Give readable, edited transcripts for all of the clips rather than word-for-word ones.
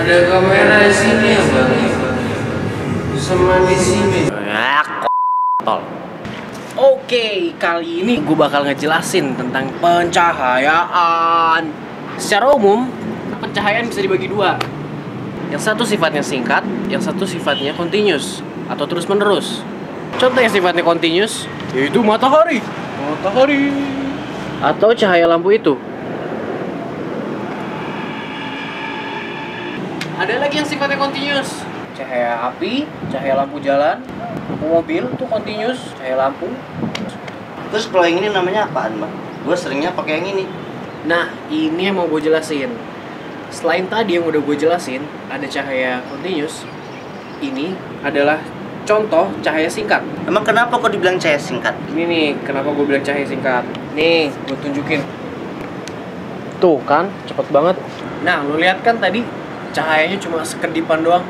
Ada kamera di sini ya bang, sama di sini. Tol. Oke, kali ini gue bakal ngejelasin tentang pencahayaan. Secara umum, pencahayaan bisa dibagi dua. Yang satu sifatnya singkat, yang satu sifatnya continuous atau terus menerus. Contoh yang sifatnya continuous yaitu matahari, atau cahaya lampu itu. Ada lagi yang sifatnya continuous, cahaya api, cahaya lampu jalan, lampu mobil itu continuous, cahaya lampu. Terus kalau yang ini namanya apaan, Bang? Gue seringnya pakai yang ini. Nah, ini yang mau gue jelasin. Selain tadi yang udah gue jelasin, ada cahaya continuous. Ini adalah contoh cahaya singkat. Emang kenapa kok dibilang cahaya singkat? Ini nih, kenapa gue bilang cahaya singkat. Nih, gue tunjukin. Tuh kan, cepet banget. Nah, lo lihat kan tadi cahayanya cuma sekedipan doang.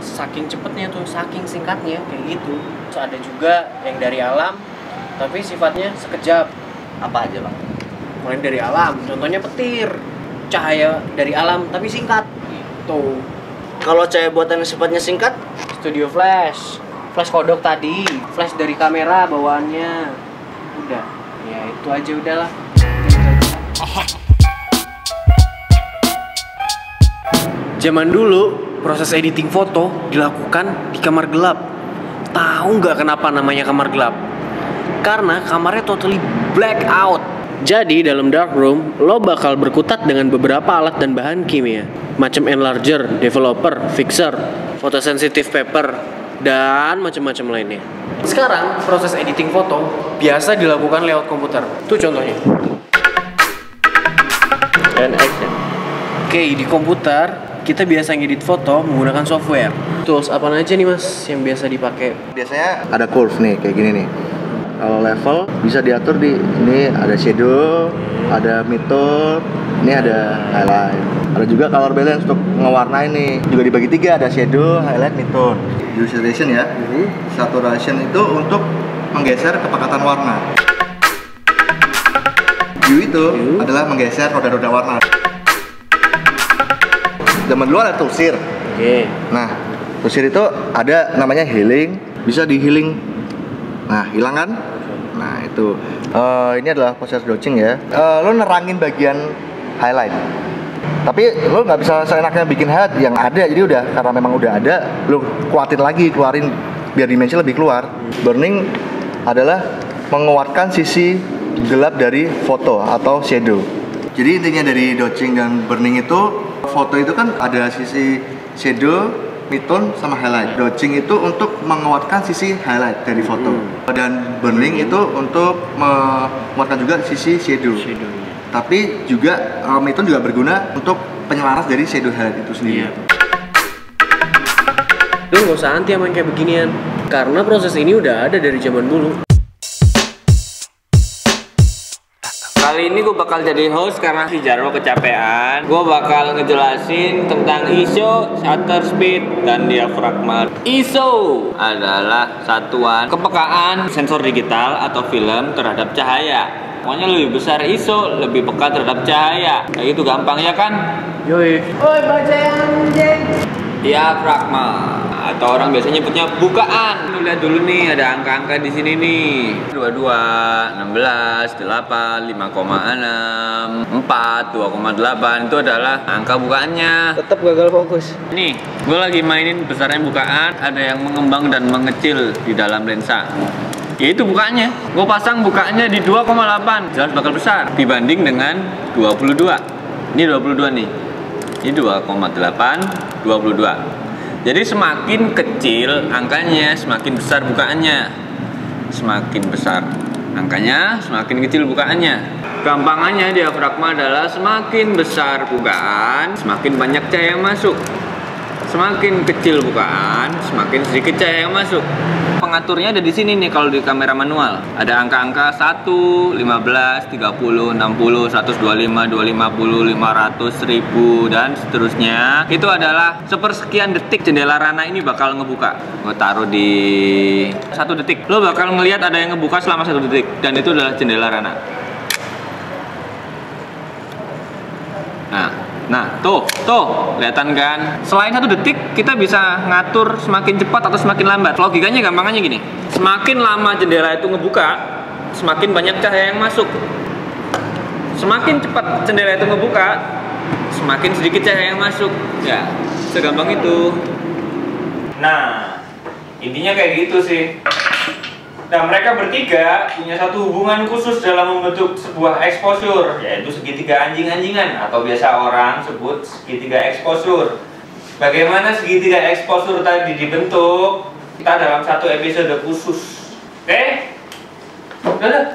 Saking cepetnya tuh, saking singkatnya, kayak gitu. Terus ada juga yang dari alam, tapi sifatnya sekejap. Apa aja, Bang? Mulai dari alam, contohnya petir. Cahaya dari alam, tapi singkat. Gitu. Kalau cahaya buatan sifatnya singkat? Studio flash. Flash kodok tadi. Flash dari kamera bawaannya. Udah. Ya itu aja udahlah. Zaman dulu, proses editing foto dilakukan di kamar gelap. Tahu nggak kenapa namanya kamar gelap? Karena kamarnya totally black out. Jadi dalam dark room, lo bakal berkutat dengan beberapa alat dan bahan kimia, macam enlarger, developer, fixer, photosensitive paper, dan macam-macam lainnya. Sekarang proses editing foto biasa dilakukan lewat komputer. Tuh contohnya. Dan action. Oke, di komputer kita biasa ngedit foto menggunakan software. Tools apa aja nih mas yang biasa dipakai? Biasanya ada curve nih, kayak gini nih. Kalau level bisa diatur di ini, ada shadow, ada midtone, ini ada highlight. Ada juga color balance untuk ngewarnain nih. Juga dibagi tiga, ada shadow, highlight, midtone. Hue saturation ya. Saturation itu untuk menggeser kepekatan warna. Hue itu adalah menggeser roda-roda warna. Zaman dulu ada toolsir. Oke. Nah, toolsir itu ada namanya healing, bisa di healing. Nah, hilang kan? Nah, itu. Ini adalah proses dodging ya. Lo nerangin bagian highlight. Tapi lo nggak bisa seenaknya bikin highlight yang ada. Jadi udah, karena memang udah ada, lo kuatin lagi, keluarin biar dimensi lebih keluar. Burning adalah menguatkan sisi gelap dari foto atau shadow. Jadi intinya dari dodging dan burning itu, foto itu kan ada sisi shadow, midtone sama highlight. Dodging itu untuk menguatkan sisi highlight dari foto. Dan burning itu untuk menguatkan juga sisi shadow. Tapi juga midtone juga berguna untuk penyelaras dari shadow highlight itu sendiri. Lu nggak usah anti sama yang kayak beginian, karena proses ini udah ada dari zaman dulu. Kali ini gue bakal jadi host karena si Jarwo kecapean. Gue bakal ngejelasin tentang ISO, shutter speed, dan diafragma. ISO adalah satuan kepekaan sensor digital atau film terhadap cahaya. Pokoknya lebih besar ISO, lebih peka terhadap cahaya. Kayak gitu gampang ya kan? Yoi. Oi baca yang Diafragma atau orang biasanya nyebutnya bukaan. Lu lihat dulu nih, ada angka-angka di sini nih. 22, 16, 8, 5,6, 4, 2,8 itu adalah angka bukaannya. tetap gagal fokus. Nih, gue lagi mainin besarnya bukaan, ada yang mengembang dan mengecil di dalam lensa. Ya itu bukaannya. Gue pasang bukaannya di 2,8, jelas bakal besar dibanding dengan 22. Ini 22 nih. Ini 2,8, 22. Jadi semakin kecil angkanya, semakin besar bukaannya. Semakin besar angkanya, semakin kecil bukaannya. Gampangannya diafragma adalah semakin besar bukaan, semakin banyak cahaya yang masuk. Semakin kecil bukaan, semakin sedikit cahaya yang masuk. Pengaturnya ada di sini nih kalau di kamera manual. Ada angka-angka 1, 15, 30, 60, 125, 250, 500, 1000 dan seterusnya. Itu adalah sepersekian detik jendela rana ini bakal ngebuka. Gue taruh di 1 detik. Lo bakal ngelihat ada yang ngebuka selama 1 detik dan itu adalah jendela rana. Nah, Nah, tuh, kelihatan kan? Selain 1 detik, kita bisa ngatur semakin cepat atau semakin lambat. Logikanya gampangannya gini. Semakin lama jendela itu ngebuka, semakin banyak cahaya yang masuk. Semakin cepat jendela itu ngebuka, semakin sedikit cahaya yang masuk. Ya, segampang itu. Nah, intinya kayak gitu sih. Nah, mereka bertiga punya satu hubungan khusus dalam membentuk sebuah exposure, yaitu segitiga anjing-anjingan atau biasa orang sebut segitiga exposure. Bagaimana segitiga exposure tadi dibentuk? Kita dalam satu episode khusus. Oke? Udah.